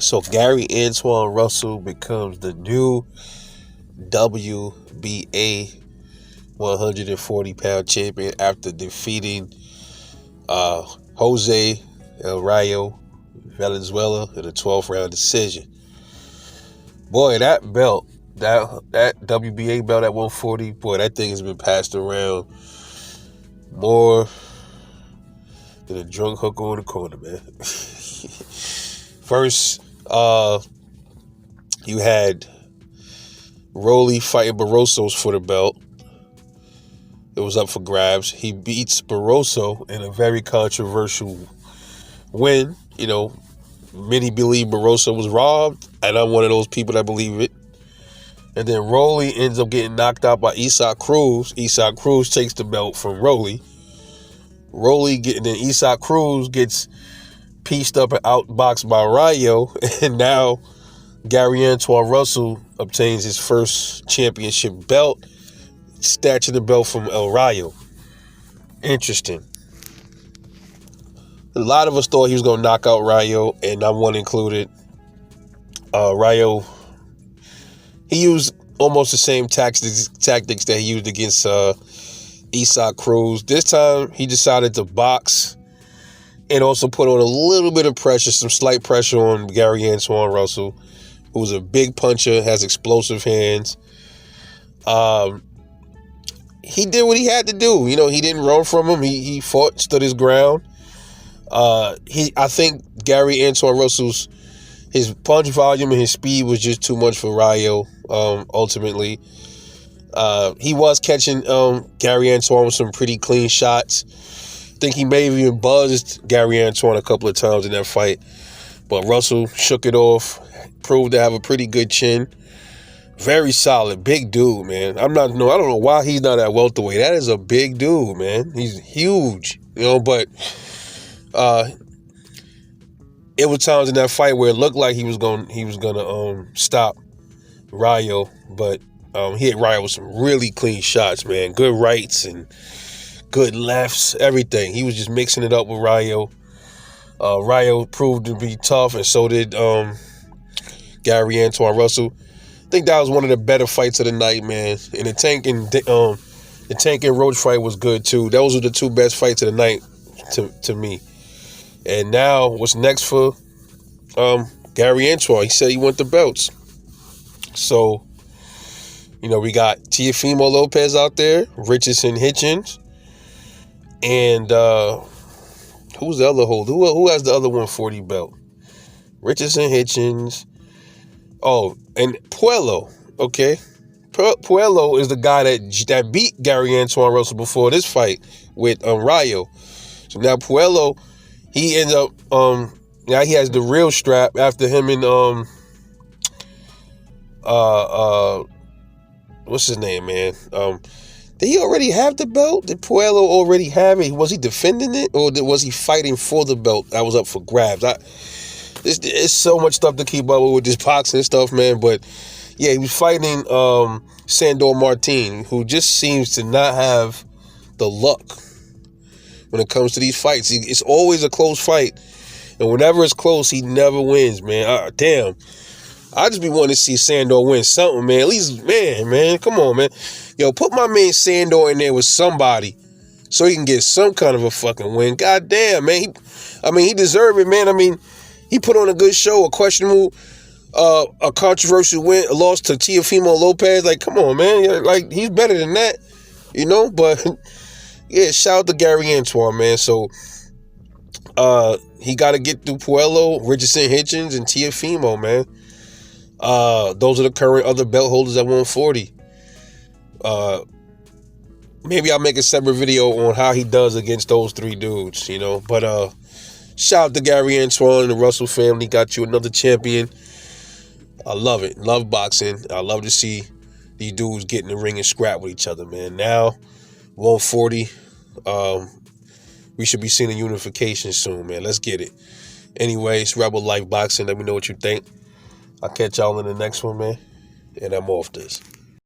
So Gary Antuanne Russell becomes the new WBA 140-pound champion after defeating Jose Valenzuela in a 12th round decision. Boy, that belt, that WBA belt at 140, boy, that thing has been passed around more than a drunk hooker on the corner, man. First, you had Rolly fighting Barroso for the belt. It was up for grabs. He beats Barroso in a very controversial win. You know, many believe Barroso was robbed, and I'm one of those people that believe it. And then Rolly ends up getting knocked out by Isaac Cruz. Isaac Cruz takes the belt from Rolly. Then Isaac Cruz gets pieced up and outboxed by Rayo, and now Gary Antuanne Russell obtains his first championship belt, snatching the belt from El Rayo. Interesting. A lot of us thought he was going to knock out Rayo, and I'm one included. Rayo, he used almost the same tactics that he used against Isaac Cruz. This time, he decided to box and also put on a little bit of pressure, some slight pressure on Gary Antuanne Russell, who's a big puncher, has explosive hands. He did what he had to do. You know, he didn't run from him. He fought, stood his ground. I think Gary Antuanne Russell's his punch volume and his speed was just too much for Rayo. Ultimately, he was catching Gary Antuanne with some pretty clean shots. I think he may have even buzzed Gary Antuanne a couple of times in that fight, but Russell shook it off, proved to have a pretty good chin. Very solid, big dude, man. I don't know why he's not at welterweight. That is a big dude, man. He's huge, you know. But it was times in that fight where it looked like he was gonna stop Rayo, but he hit Rayo with some really clean shots, man. Good rights and good lefts, everything. He was just mixing it up with Rayo. Rayo proved to be tough, and so did Gary Antuanne Russell. I think that was one of the better fights of the night, man. And the Tank and Roach fight was good too. Those were the two best fights of the night to me. And now, what's next for Gary Antuanne? He said he wants the belts. So, you know, we got Teofimo Lopez out there, Richardson Hitchens, and who's the other holder? Who has the other 140 belt? Richardson Hitchens. Oh, and Puello. Okay, Puello is the guy that beat Gary Antuanne Russell before this fight with Rayo. So now Puello, he ends up now he has the real strap after him and what's his name, man? Did he already have the belt? Did Puello already have it? Was he defending it, or was he fighting for the belt that was up for grabs? It's so much stuff to keep up with this boxing stuff, man. But yeah, he was fighting Sandor Martin, who just seems to not have the luck when it comes to these fights. It's always a close fight, and whenever it's close, he never wins, man. Damn. I just be wanting to see Sandor win something, man. At least, man, come on, man. Yo, put my man Sandor in there with somebody so he can get some kind of a fucking win. God damn, man. He deserved it, man. I mean, he put on a good show, a questionable, a controversial win, a loss to Teofimo Lopez. Like, come on, man. Like, he's better than that, you know? But, yeah, shout out to Gary Antuanne, man. So, he got to get through Puello, Richardson Hitchens, and Teofimo, man. Those are the current other belt holders at 140. Maybe I'll make a separate video on how he does against those three dudes, you know. But shout out to Gary Antuanne and the Russell family. Got you another champion. I love it. Love boxing. I love to see these dudes get in the ring and scrap with each other, man. Now, 140. We should be seeing a unification soon, man. Let's get it. Anyway, it's Rebel Life Boxing. Let me know what you think. I'll catch y'all in the next one, man. And I'm off this.